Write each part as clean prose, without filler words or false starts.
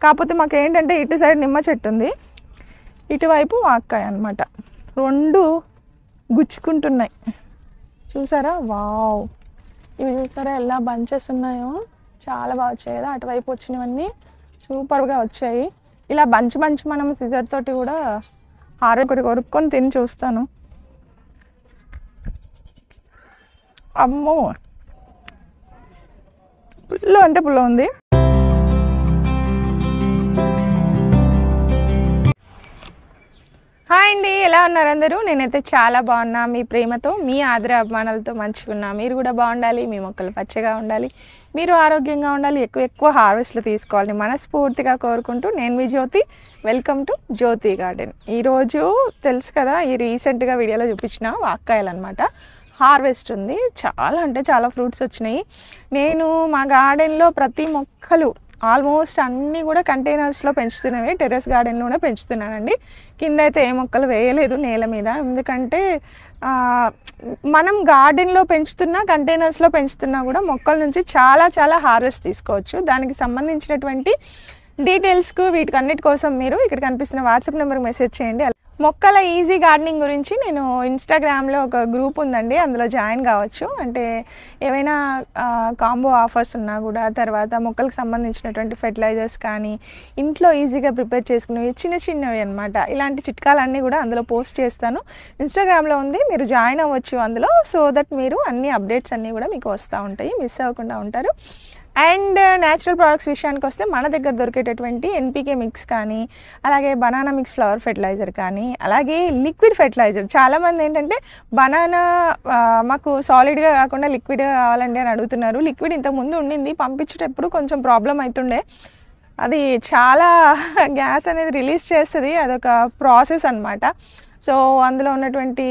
కాకపోతే మాకు ఏంటంటే ఇటు సైడ్ నిమ్మ చెట్టు ఉంది, ఇటువైపు వాక్కాయ అనమాట. రెండు గుచ్చుకుంటున్నాయి చూసారా. వావ్, ఇవి చూసారా ఎలా బంచెస్ ఉన్నాయో, చాలా బాగా వచ్చాయి కదా. అటువైపు వచ్చినవన్నీ సూపర్గా వచ్చాయి. ఇలా బంచ్ మనం సిజర్ తోటి కూడా ఒకటి కొరుక్కొని తిని చూస్తాను. అమ్మో, పుల్ల అంటే పుల్ల ఉంది. హాయ్ అండి, ఎలా ఉన్నారు అందరూ? నేనైతే చాలా బాగున్నా. మీ ప్రేమతో, మీ ఆదర అభిమానాలతో మంచిగున్నా. మీరు కూడా బాగుండాలి, మీ మొక్కలు పచ్చగా ఉండాలి, మీరు ఆరోగ్యంగా ఉండాలి, ఎక్కువ హార్వెస్ట్లు తీసుకోవాలని మనస్ఫూర్తిగా కోరుకుంటూ నేను మీ Jyothi. Welcome to Jyothi garden. ఈరోజు తెలుసు కదా, ఈ రీసెంట్గా వీడియోలో చూపించిన వాక్కాయలు అనమాట. హార్వెస్ట్ ఉంది. చాలా అంటే చాలా ఫ్రూట్స్ వచ్చినాయి. నేను మా గార్డెన్లో ప్రతి మొక్కలు ఆల్మోస్ట్ అన్నీ కూడా కంటైనర్స్లో పెంచుతున్నవి, టెర్రస్ గార్డెన్లోనే పెంచుతున్నానండి. కింద అయితే ఏ మొక్కలు వేయలేదు నేల మీద, ఎందుకంటే మనం గార్డెన్లో పెంచుతున్నా కంటైనర్స్లో పెంచుతున్నా కూడా మొక్కల నుంచి చాలా హార్వెస్ట్ తీసుకోవచ్చు. దానికి సంబంధించినటువంటి డీటెయిల్స్కు వీటికి అన్నిటి కోసం మీరు ఇక్కడ కనిపిస్తున్న వాట్సాప్ నెంబర్కి మెసేజ్ చేయండి. మొక్కల ఈజీ గార్డెనింగ్ గురించి నేను ఇన్స్టాగ్రామ్లో ఒక గ్రూప్ ఉందండి, అందులో జాయిన్ కావచ్చు. అంటే ఏవైనా కాంబో ఆఫర్స్ ఉన్నా కూడా, తర్వాత మొక్కలకు సంబంధించినటువంటి ఫెర్టిలైజర్స్ కానీ, ఇంట్లో ఈజీగా ప్రిపేర్ చేసుకునేవి చిన్నవి అనమాట. ఇలాంటి చిట్కాలన్నీ కూడా అందులో పోస్ట్ చేస్తాను. ఇన్స్టాగ్రామ్లో ఉంది, మీరు జాయిన్ అవ్వచ్చు అందులో. సో దట్ మీరు అన్ని అప్డేట్స్ అన్నీ కూడా మీకు వస్తూ ఉంటాయి, మిస్ అవ్వకుండా ఉంటారు. అండ్ న్యాచురల్ ప్రోడక్ట్స్ విషయానికి వస్తే మన దగ్గర దొరికేటటువంటి ఎన్పీకే మిక్స్ కానీ, అలాగే బనానా మిక్స్ ఫ్లవర్ ఫెర్టిలైజర్ కానీ, అలాగే లిక్విడ్ ఫెర్టిలైజర్. చాలామంది ఏంటంటే బనానా మాకు సాలిడ్గా కాకుండా లిక్విడ్గా కావాలండి అని అడుగుతున్నారు. లిక్విడ్ ఇంతకుముందు ఉండింది, పంపించేటప్పుడు కొంచెం ప్రాబ్లం అవుతుండే. అది చాలా గ్యాస్ అనేది రిలీజ్ చేస్తుంది, అదొక ప్రాసెస్ అనమాట. సో అందులో ఉన్నటువంటి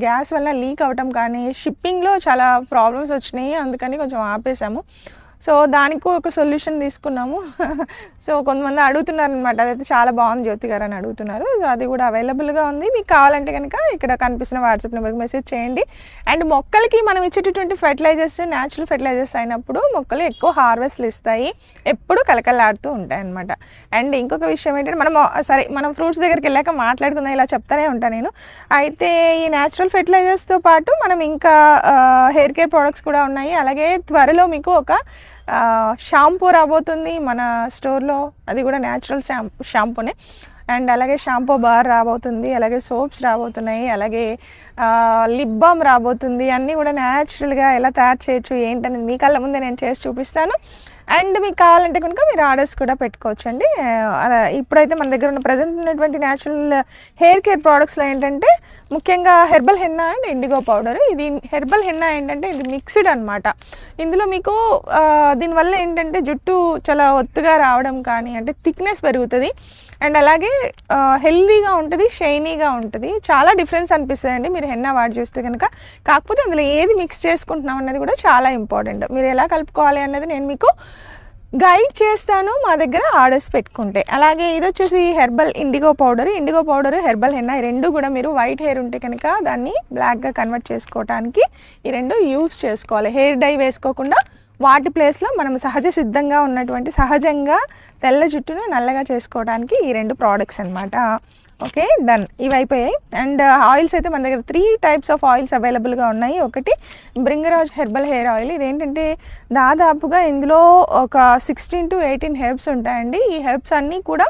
గ్యాస్ వల్ల లీక్ అవ్వటం కానీ, షిప్పింగ్లో చాలా ప్రాబ్లమ్స్ వచ్చినాయి, అందుకని కొంచెం ఆపేసాము. సో దానికి ఒక సొల్యూషన్ తీసుకున్నాము. సో కొంతమంది అడుగుతున్నారు అనమాట, అదైతే చాలా బాగుంది జ్యోతి గారు అని అడుగుతున్నారు. సో అది కూడా అవైలబుల్గా ఉంది. మీకు కావాలంటే కనుక ఇక్కడ కనిపిస్తున్న వాట్సాప్ నెంబర్కి మెసేజ్ చేయండి. అండ్ మొక్కలకి మనం ఇచ్చేటటువంటి ఫెర్టిలైజర్స్ న్యాచురల్ ఫెర్టిలైజర్స్ అయినప్పుడు మొక్కలు ఎక్కువ హార్వెస్ట్లు ఇస్తాయి, ఎప్పుడు కలకలాడుతూ ఉంటాయి అనమాట. అండ్ ఇంకొక విషయం ఏంటంటే, మనం ఫ్రూట్స్ దగ్గరికి వెళ్ళాక మాట్లాడుకుందాం, ఇలా చెప్తానే ఉంటాను నేను. అయితే ఈ న్యాచురల్ ఫెర్టిలైజర్స్తో పాటు మనం ఇంకా హెయిర్ కేర్ ప్రోడక్ట్స్ కూడా ఉన్నాయి. అలాగే త్వరలో మీకు ఒక షాంపూ రాబోతుంది మన స్టోర్లో, అది కూడా న్యాచురల్ షాంపూనే. అండ్ అలాగే షాంపూ బార్ రాబోతుంది, అలాగే సోప్స్ రాబోతున్నాయి, అలాగే లిప్ బామ్ రాబోతుంది. అన్నీ కూడా న్యాచురల్గా ఎలా తయారు చేయొచ్చు ఏంటనేది మీ కళ్ళ ముందే నేను చేసి చూపిస్తాను. అండ్ మీకు కావాలంటే కనుక మీరు ఆర్డర్స్ కూడా పెట్టుకోవచ్చండి. ఇప్పుడైతే మన దగ్గర ఉన్న ప్రజెంట్ ఉన్నటువంటి న్యాచురల్ హెయిర్ కేర్ ప్రోడక్ట్స్లో ఏంటంటే ముఖ్యంగా herbal henna and IndiGo powder. ఇది హెర్బల్ హెన్నా ఏంటంటే ఇది మిక్స్డ్ అనమాట. ఇందులో మీకు దీనివల్ల ఏంటంటే జుట్టు చాలా ఒత్తుగా రావడం కానీ, అంటే థిక్నెస్ పెరుగుతుంది, అండ్ అలాగే హెల్దీగా ఉంటుంది, షైనీగా ఉంటుంది. చాలా డిఫరెన్స్ అనిపిస్తుంది అండి మీరు హెన్నా వాడి చూస్తే కనుక. కాకపోతే అందులో ఏది మిక్స్ చేసుకుంటున్నాం అన్నది కూడా చాలా ఇంపార్టెంట్. మీరు ఎలా కలుపుకోవాలి అన్నది నేను మీకు గైడ్ చేస్తాను మా దగ్గర ఆర్డర్స్ పెట్టుకుంటే. అలాగే ఇది వచ్చేసి herbal IndiGo powder, herbal henna. ఈ రెండు కూడా మీరు వైట్ హెయిర్ ఉంటే కనుక దాన్ని బ్లాక్గా కన్వర్ట్ చేసుకోవడానికి ఈ రెండు యూస్ చేసుకోవాలి. హెయిర్ డై వేసుకోకుండా వాటి ప్లేస్లో మనం సిద్ధంగా ఉన్నటువంటి సహజంగా తెల్ల జుట్టును నల్లగా చేసుకోవడానికి ఈ రెండు ప్రోడక్ట్స్ అనమాట. Okay, done. ఇవి అయిపోయాయి. అండ్ ఆయిల్స్ అయితే మన దగ్గర 3 టైప్స్ ఆఫ్ ఆయిల్స్ అవైలబుల్గా ఉన్నాయి. ఒకటి భృంగరాజ్ హెర్బల్ హెయిర్ ఆయిల్. ఇదేంటంటే దాదాపుగా ఇందులో ఒక 16 to 18 హెర్బ్స్ ఉంటాయండి. ఈ హెర్బ్స్ అన్నీ కూడా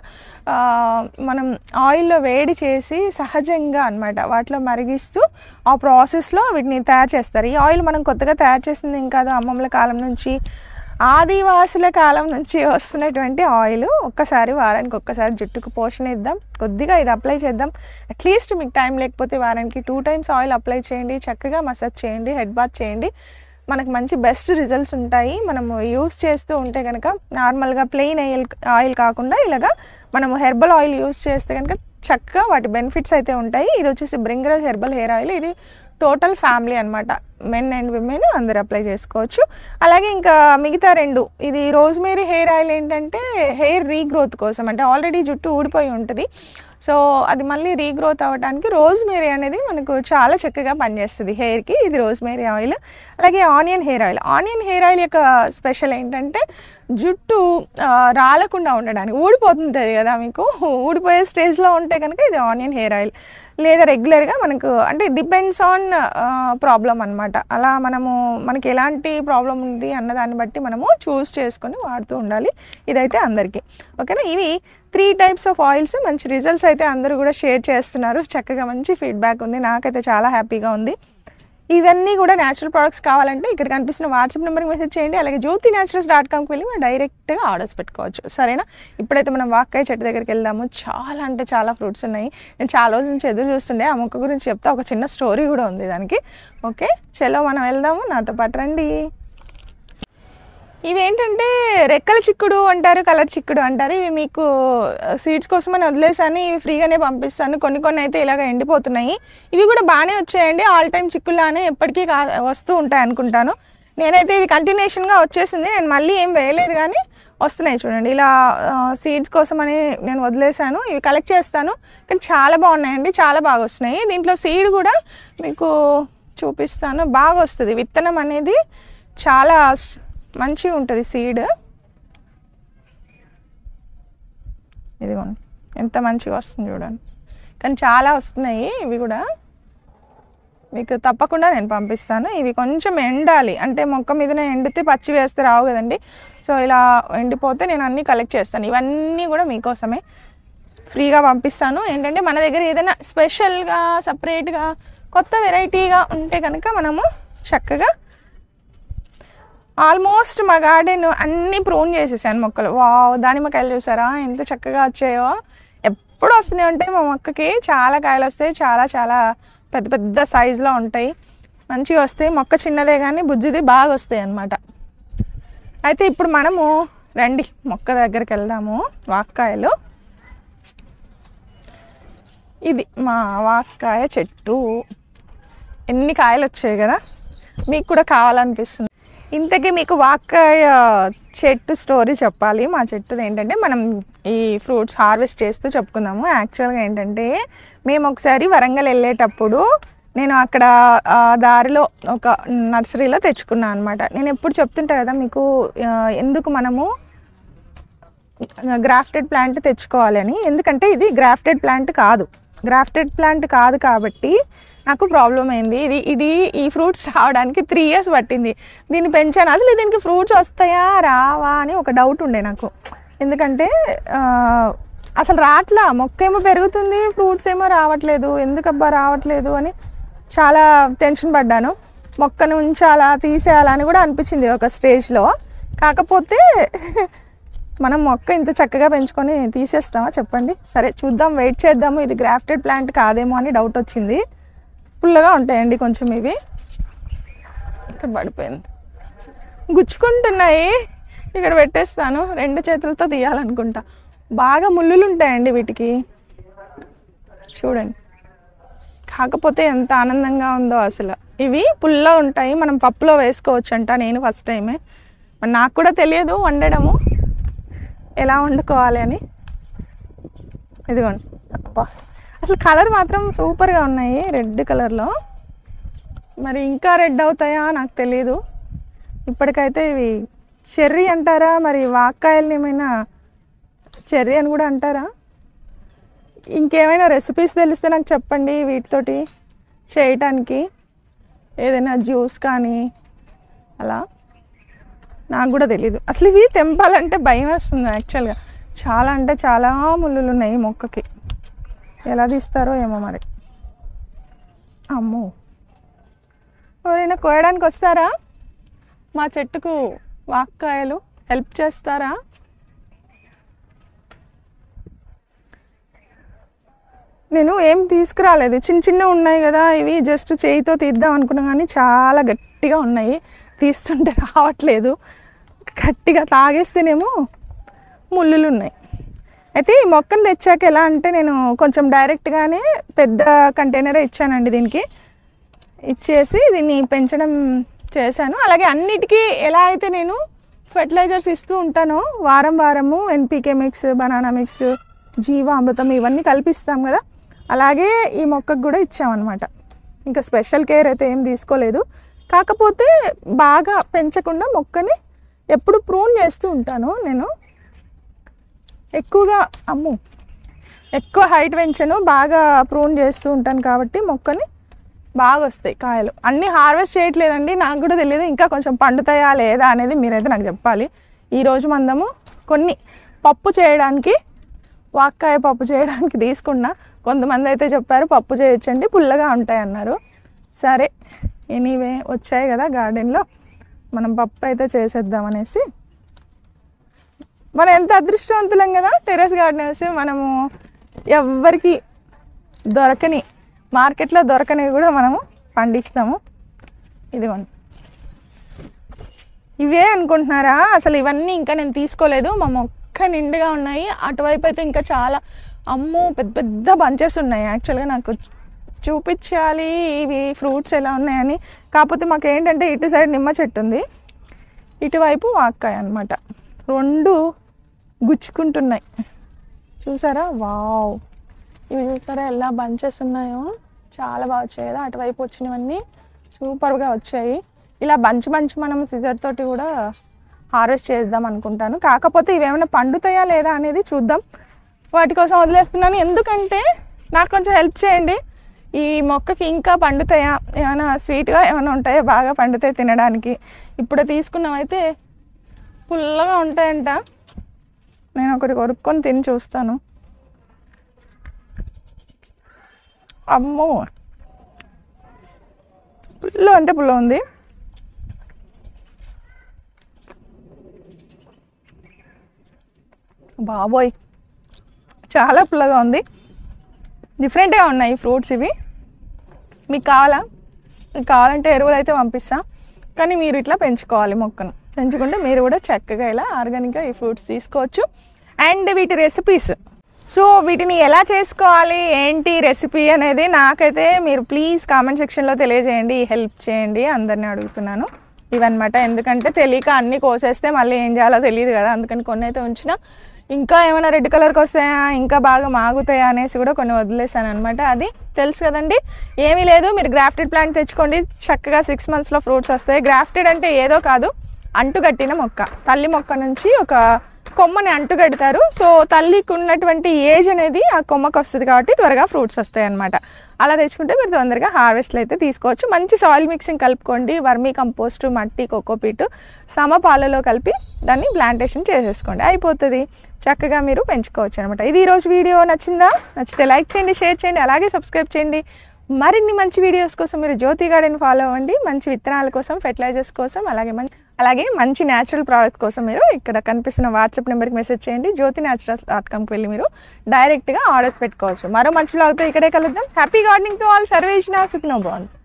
మనం ఆయిల్లో వేడి చేసి సహజంగా అనమాట వాటిలో మరిగిస్తూ ఆ ప్రాసెస్లో వీటిని తయారు చేస్తారు. ఈ ఆయిల్ మనం కొత్తగా తయారు చేసింది ఇంకా అమ్మమ్మల కాలం నుంచి, ఆదివాసుల కాలం నుంచి వస్తున్నటువంటి ఆయిల్. వారానికి ఒక్కసారి జుట్టుకు పోషణ ఇద్దాం, కొద్దిగా ఇది అప్లై చేద్దాం. అట్లీస్ట్ మీకు టైం లేకపోతే వారానికి 2 times ఆయిల్ అప్లై చేయండి, చక్కగా మసాజ్ చేయండి, హెడ్ బాత్ చేయండి. మనకు మంచి బెస్ట్ రిజల్ట్స్ ఉంటాయి. మనము యూస్ చేస్తూ ఉంటే కనుక నార్మల్గా ప్లెయిన్ ఆయిల్ కాకుండా ఇలాగా మనము హెర్బల్ ఆయిల్ యూస్ చేస్తే కనుక చక్కగా వాటి బెనిఫిట్స్ అయితే ఉంటాయి. ఇది వచ్చేసి భృంగరాజ్ హెర్బల్ హెయిర్ ఆయిల్. ఇది టోటల్ ఫ్యామిలీ అనమాట, మెన్ అండ్ విమెన్ అందరు అప్లై చేసుకోవచ్చు. అలాగే ఇంకా మిగతా రెండు, ఇది రోజ్మేరీ హెయిర్ ఆయిల్ ఏంటంటే హెయిర్ రీగ్రోత్ కోసం, అంటే ఆల్రెడీ జుట్టు ఊడిపోయి ఉంటుంది, సో అది మళ్ళీ రీగ్రోత్ అవ్వడానికి రోజ్మేరీ అనేది మనకు చాలా చక్కగా పనిచేస్తుంది హెయిర్కి. ఇది రోజ్మేరీ ఆయిల్. అలాగే onion hair oil. Onion hair oil యొక్క స్పెషల్ ఏంటంటే జుట్టు రాలకుండా ఉండడానికి. ఊడిపోతుంటుంది కదా మీకు, ఊడిపోయే స్టేజ్లో ఉంటే కనుక ఇది ఆనియన్ హెయిర్ ఆయిల్. లేదా రెగ్యులర్గా మనకు అంటే డిపెండ్స్ ఆన్ ప్రాబ్లం అనమాట. అలా మనకి ఎలాంటి ప్రాబ్లం ఉంది అన్నదాన్ని బట్టి మనము చూస్ చేసుకొని వాడుతూ ఉండాలి. ఇదైతే అందరికీ ఓకేనా. ఇవి 3 టైప్స్ ఆఫ్ ఆయిల్స్. మంచి రిజల్ట్స్ అయితే అందరూ కూడా షేర్ చేస్తున్నారు. చక్కగా మంచి ఫీడ్బ్యాక్ ఉంది. నాకైతే చాలా హ్యాపీగా ఉంది. ఇవన్నీ కూడా న్యాచురల్ ప్రోడక్ట్స్ కావాలంటే ఇక్కడ కనిపిస్తున్న వాట్సాప్ నెంబర్కి మెసేజ్ చేయండి. అలాగే jyothinaturals.comకి వెళ్ళి మనం డైరెక్ట్గా ఆర్డర్స్ పెట్టుకోవచ్చు. సరేనా. ఇప్పుడైతే మనం వాక్కాయ చెట్టు దగ్గరికి వెళ్దాము. చాలా అంటే చాలా ఫ్రూట్స్ ఉన్నాయి. నేను చాలా రోజుల నుంచి ఎదురు చూస్తుండే. ఆ మొక్క గురించి చెప్తా. ఒక చిన్న స్టోరీ కూడా ఉంది దానికి. ఓకే చలో మనం వెళ్దాము, నాతో పాటు రండి. ఇవేంటంటే రెక్కల చిక్కుడు అంటారు, కలర్ చిక్కుడు అంటారు. ఇవి మీకు సీడ్స్ కోసమని వదిలేసాను. ఇవి ఫ్రీగానే పంపిస్తాను. కొన్ని అయితే ఇలాగ ఎండిపోతున్నాయి. ఇవి కూడా బాగానే వచ్చాయండి. ఆల్ టైమ్ చిక్కులానే ఎప్పటికీ వస్తూ ఉంటాయి అనుకుంటాను. నేనైతే ఇది కంటిన్యూషన్గా వచ్చేసింది. నేను మళ్ళీ ఏం వేయలేదు కానీ వస్తున్నాయి చూడండి. ఇలా సీడ్స్ కోసమని నేను వదిలేసాను. ఇవి కలెక్ట్ చేస్తాను. కానీ చాలా బాగున్నాయండి, చాలా బాగా వస్తున్నాయి. దీంట్లో సీడ్ కూడా మీకు చూపిస్తాను. బాగా వస్తుంది. విత్తనం అనేది చాలా మంచిగా ఉంటుంది సీడ్. ఇదిగోండి ఎంత మంచిగా వస్తుంది చూడండి. కానీ చాలా వస్తున్నాయి. ఇవి కూడా మీకు తప్పకుండా నేను పంపిస్తాను. ఇవి కొంచెం ఎండాలి, అంటే మొక్క మీదనే ఎండితే పచ్చి వేస్తే రావు కదండి. సో ఇలా ఎండిపోతే నేను అన్నీ కలెక్ట్ చేస్తాను. ఇవన్నీ కూడా మీకోసమే ఫ్రీగా పంపిస్తాను. ఏంటంటే మన దగ్గర ఏదైనా స్పెషల్గా సపరేట్గా కొత్త వెరైటీగా ఉంటే కనుక మనము చక్కగా ఆల్మోస్ట్ మా గార్డెన్ అన్నీ ప్రూన్ చేసేసాను మొక్కలు. దానిమ్మకాయలు చూసారా ఎంత చక్కగా వచ్చాయో. ఎప్పుడు వస్తూనే ఉంటాయి మా మొక్కకి. చాలా కాయలు వస్తాయి. చాలా చాలా పెద్ద పెద్ద సైజులో ఉంటాయి. మంచిగా వస్తాయి. మొక్క చిన్నదే కానీ బుజ్జిది బాగా వస్తాయి అన్నమాట. అయితే ఇప్పుడు మనము రండి మొక్క దగ్గరికి వెళ్దాము. వాక్కాయలు. ఇది మా వాక్కాయ చెట్టు. ఎన్ని కాయలు వచ్చాయి కదా, మీకు కూడా కావాలనిపిస్తుంది. ఇంతకీ మీకు వాక్కాయ చెట్టు స్టోరీ చెప్పాలి. మా చెట్టుది ఏంటంటే మనం ఈ ఫ్రూట్స్ హార్వెస్ట్ చేస్తూ చెప్పుకుందాము. యాక్చువల్గా ఏంటంటే మేము ఒకసారి వరంగల్ వెళ్ళేటప్పుడు నేను అక్కడ దారిలో ఒక నర్సరీలో తెచ్చుకున్నాను అనమాట. నేను ఎప్పుడు చెప్తుంటా కదా మీకు ఎందుకు మనము గ్రాఫ్టెడ్ ప్లాంట్ తెచ్చుకోవాలని. ఎందుకంటే ఇది గ్రాఫ్టెడ్ ప్లాంట్ కాదు. గ్రాఫ్టెడ్ ప్లాంట్ కాదు కాబట్టి నాకు ప్రాబ్లం అయింది. ఈ ఫ్రూట్స్ రావడానికి 3 years పట్టింది. దీన్ని పెంచాను. అసలు దీనికి ఫ్రూట్స్ వస్తాయా రావా అని ఒక డౌట్ ఉండే నాకు. ఎందుకంటే అసలు రావట్లా. మొక్క ఏమో పెరుగుతుంది, ఫ్రూట్స్ ఏమో రావట్లేదు. ఎందుకబ్బా రావట్లేదు అని చాలా టెన్షన్ పడ్డాను. మొక్కను ఉంచాలా తీసేయాలా అని కూడా అనిపించింది ఒక స్టేజ్లో. కాకపోతే మనం మొక్క ఇంత చక్కగా పెంచుకొని తీసేస్తామా చెప్పండి. సరే చూద్దాం, వెయిట్ చేద్దాము. ఇది గ్రాఫ్టెడ్ ప్లాంట్ కాదేమో అని డౌట్ వచ్చింది. పుల్లగా ఉంటాయండి కొంచెం ఇవి. ఇక్కడ పడిపోయింది, గుచ్చుకుంటున్నాయి. ఇక్కడ పెట్టేస్తాను. 2 చేతులతో తీయాలనుకుంటా. బాగా ముళ్ళులు ఉంటాయండి వీటికి చూడండి. కాకపోతే ఎంత ఆనందంగా ఉందో అసలు. ఇవి పుల్లగా ఉంటాయి. మనం పప్పులో వేసుకోవచ్చు అంట. నేను ఫస్ట్ టైమే, మరి నాకు కూడా తెలియదు వండడము ఎలా వండుకోవాలి అని. ఇదిగోండి. అబ్బా అసలు కలర్ మాత్రం సూపర్గా ఉన్నాయి, రెడ్ కలర్లో. మరి ఇంకా రెడ్ అవుతాయా నాకు తెలీదు. ఇప్పటికైతే ఇవి చెర్రీ అంటారా, మరి వాక్కాయలని ఏమైనా చెర్రీ అని కూడా అంటారా? ఇంకేమైనా రెసిపీస్ తెలిస్తే నాకు చెప్పండి వీటితోటి చేయటానికి. ఏదైనా జ్యూస్ కానీ అలా. నాకు కూడా తెలీదు. అసలు ఇవి తెంపాలంటే భయం వేస్తుంది యాక్చువల్గా. చాలా అంటే చాలా ముళ్ళులు ఉన్నాయి మొక్కకి. ఎలా తీస్తారో ఏమో మరి. అమ్మో, ఎవరైనా కోయడానికి వస్తారా? మా చెట్టుకు వాక్కాయలు హెల్ప్ చేస్తారా? నేను ఏం తీసుకురాలేదు. చిన్న చిన్న ఉన్నాయి కదా, ఇవి జస్ట్ చేయితో తీద్దాం అనుకున్నా కానీ చాలా గట్టిగా ఉన్నాయి. తీస్తుంటే రావట్లేదు. గట్టిగా తాగేస్తేనేమో ముళ్ళులు ఉన్నాయి. అయితే ఈ మొక్కను తెచ్చాక ఎలా అంటే నేను కొంచెం డైరెక్ట్గానే పెద్ద కంటైనరే ఇచ్చానండి దీనికి. ఇచ్చేసి దీన్ని పెంచడం చేశాను. అలాగే అన్నిటికీ ఎలా అయితే నేను ఫెర్టిలైజర్స్ ఇస్తూ ఉంటానో వారం వారము NPK మిక్స్, బనానా మిక్స్, జీవామృతం ఇవన్నీ కల్పిస్తాం కదా, అలాగే ఈ మొక్కకు కూడా ఇచ్చామన్నమాట. ఇంకా స్పెషల్ కేర్ అయితే ఏం తీసుకోలేదు. కాకపోతే బాగా పెంచకుండా మొక్కని ఎప్పుడు ప్రూన్ చేస్తూ ఉంటాను నేను. ఎక్కువ హైట్ పెంచను, బాగా ప్రూన్ చేస్తూ ఉంటాను కాబట్టి మొక్కని బాగా వస్తాయి కాయలు. అన్నీ హార్వెస్ట్ చేయట్లేదండి, నాకు కూడా తెలియదు ఇంకా కొంచెం పండుతాయా లేదా అనేది మీరైతే నాకు చెప్పాలి. ఈరోజు మందము కొన్ని పప్పు చేయడానికి, వాక్కాయ పప్పు చేయడానికి తీసుకున్నా. కొంతమంది అయితే చెప్పారు పప్పు చేయొచ్చండి, పుల్లగా ఉంటాయి అన్నారు. సరే ఎనీవే వచ్చాయి కదా గార్డెన్లో, మనం పప్పు అయితే చేసేద్దామనేసి. మనం ఎంత అదృష్టవంతులం కదా, టెర్రస్ గార్డెన్స్ మనము ఎవ్వరికి దొరకని, మార్కెట్లో దొరకనివి కూడా మనము పండిస్తాము. ఇదిగోండి, ఇవే అనుకుంటున్నారా? అసలు ఇవన్నీ ఇంకా నేను తీసుకోలేదు, మా మొక్క నిండుగా ఉన్నాయి. అటువైపు అయితే ఇంకా చాలా, అమ్మో పెద్ద పెద్ద బంచెస్ ఉన్నాయి. యాక్చువల్గా నాకు చూపించాలి ఇవి ఫ్రూట్స్ ఎలా ఉన్నాయని. కాకపోతే మాకు ఏంటంటే ఇటు సైడ్ నిమ్మ చెట్టు ఉంది, ఇటువైపు వాక్కాయ అనమాట. రెండు గుచ్చుకుంటున్నాయి చూసారా? వావ్, ఇవి చూసారా ఎలా బంచెస్ ఉన్నాయో, చాలా బాగా వచ్చాయి కదా. అటువైపు వచ్చినవన్నీ సూపర్గా వచ్చాయి. ఇలా బంచ్ మనం సిజర్ తోటి కూడా హార్వెస్ట్ చేద్దాం అనుకుంటాను. కాకపోతే ఇవేమైనా పండుతాయా లేదా అనేది చూద్దాం. వాటి కోసం వదిలేస్తున్నాను, ఎందుకంటే నాకు కొంచెం హెల్ప్ చేయండి. ఈ మొక్కకి ఇంకా పండుతాయా, ఏమైనా స్వీట్గా ఏమైనా ఉంటాయో, బాగా పండుతాయి తినడానికి. ఇప్పుడు తీసుకున్నవైతే పుల్లగా ఉంటాయంట. నేను ఒకటి కొరుక్కొని తిని చూస్తాను. అమ్మో, పుల్ల అంటే పుల్ల ఉంది. బాబోయ్, చాలా పుల్లగా ఉంది. డిఫరెంట్గా ఉన్నాయి ఈ ఫ్రూట్స్ ఇవి. మీకు కావాలంటే ఎరువులు అయితే పంపిస్తా, కానీ మీరు ఇట్లా పెంచుకోవాలి మొక్కను. పెంచుకుంటే మీరు కూడా చక్కగా ఇలా ఆర్గానిక్గా ఈ ఫ్రూట్స్ తీసుకోవచ్చు. అండ్ వీటి రెసిపీస్, సో వీటిని ఎలా చేసుకోవాలి ఏంటి రెసిపీ అనేది నాకైతే మీరు ప్లీజ్ కామెంట్ సెక్షన్లో తెలియజేయండి, హెల్ప్ చేయండి, అందరినీ అడుగుతున్నాను. ఇవన్నమాట, ఎందుకంటే తెలియక అన్నీ కోసేస్తే మళ్ళీ ఏం చేయాలో తెలియదు కదా, అందుకని కొన్ని అయితే ఉంచిన. ఇంకా ఏమైనా రెడ్ కలర్కి వస్తాయా, ఇంకా బాగా మాగుతాయా అనేసి కూడా కొన్ని వదిలేసాను అనమాట. అది తెలుసు కదండి, ఏమీ లేదు. మీరు గ్రాఫ్టెడ్ ప్లాంట్ తెచ్చుకోండి, చక్కగా 6 monthsలో ఫ్రూట్స్ వస్తాయి. గ్రాఫ్టెడ్ అంటే ఏదో కాదు, అంటుగట్టిన మొక్క. తల్లి మొక్క నుంచి ఒక కొమ్మని అంటుగడతారు. సో తల్లికి ఉన్నటువంటి ఏజ్ అనేది ఆ కొమ్మకు వస్తుంది కాబట్టి త్వరగా ఫ్రూట్స్ వస్తాయి అనమాట. అలా తెచ్చుకుంటే మీరు తొందరగా హార్వెస్ట్లు అయితే తీసుకోవచ్చు. మంచి సాయిల్ మిక్సింగ్ కలుపుకోండి, వర్మీ కంపోస్ట్, మట్టి, కోకోపీట్ సమపాలలో కలిపి దాన్ని ప్లాంటేషన్ చేసేసుకోండి, అయిపోతుంది. చక్కగా మీరు పెంచుకోవచ్చు అనమాట. ఇది ఈరోజు వీడియో నచ్చిందా? నచ్చితే లైక్ చేయండి, షేర్ చేయండి, అలాగే సబ్స్క్రైబ్ చేయండి. మరిన్ని మంచి వీడియోస్ కోసం మీరు జ్యోతి గార్డెన్ ఫాలో అవ్వండి. మంచి విత్తనాల కోసం, ఫెర్టిలైజర్స్ కోసం, అలాగే మంచి న్యాచురల్ ప్రోడక్ట్ కోసం మీరు ఇక్కడ కనిపిస్తున్న వాట్సాప్ నెంబర్కి మెసేజ్ చేయండి. jyotinatural.comకి వెళ్ళి మీరు డైరెక్ట్గా ఆర్డర్స్ పెట్టుకోవచ్చు. మరో మంచి వ్లాగ్తో ఇక్కడే కలుద్దాం. Happy gardening to all. సర్వేషణ సుఖినో భవంతు.